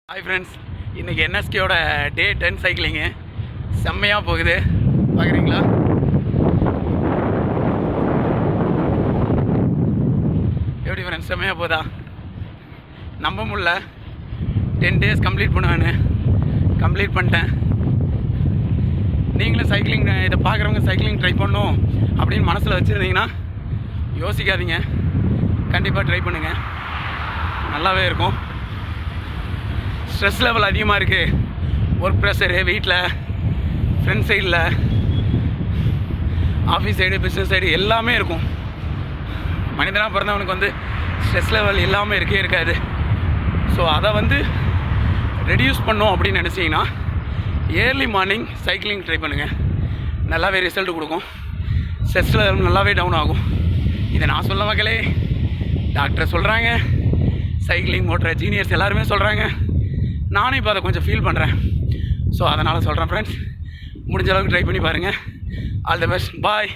Hi friends, இன்றைக்கி என்எஸ்கேயோட டே 10 cycling செம்மையாக போகுது. பார்க்குறீங்களா? எப்படி ஃப்ரெண்ட்ஸ், செம்மையாக போதா? நம்ப முடியல. 10 டேஸ் கம்ப்ளீட் பண்ணுவேன்னு கம்ப்ளீட் பண்ணிட்டேன். நீங்களும் சைக்கிளிங் இதை பார்க்குறவங்க சைக்கிளிங் ட்ரை பண்ணணும் அப்படின்னு மனசில் வச்சுருந்தீங்கன்னா யோசிக்காதீங்க, கண்டிப்பாக ட்ரை பண்ணுங்கள், நல்லாவே இருக்கும். ஸ்ட்ரெஸ் லெவல் அதிகமாக இருக்குது, ஒர்க் ப்ரெஷரு, வீட்டில், ஃப்ரெண்ட்ஸ் சைடில், ஆஃபீஸ் சைடு, பிஸ்னஸ் சைடு எல்லாமே இருக்கும். மனிதனாக பிறந்தவனுக்கு வந்து ஸ்ட்ரெஸ் லெவல் எல்லாமே இருக்காது. ஸோ அதை வந்து ரெடியூஸ் பண்ணோம் அப்படின்னு நினச்சிங்கன்னா ஏர்லி மார்னிங் சைக்கிளிங் ட்ரை பண்ணுங்கள், நல்லாவே ரிசல்ட் கொடுக்கும். ஸ்ட்ரெஸ் லெவல் நல்லாவே டவுன் ஆகும். இதை நான் சொல்ல மக்களே, டாக்டர் சொல்கிறாங்க, சைக்கிளிங் ஓட்டுற ஜீனியர்ஸ் எல்லாருமே சொல்கிறாங்க. நானும் இப்போ அதை கொஞ்சம் ஃபீல் பண்ணுறேன். ஸோ அதனால் சொல்கிறேன் ஃப்ரெண்ட்ஸ், முடிஞ்ச அளவுக்கு ட்ரை பண்ணி பாருங்கள். All the best, bye.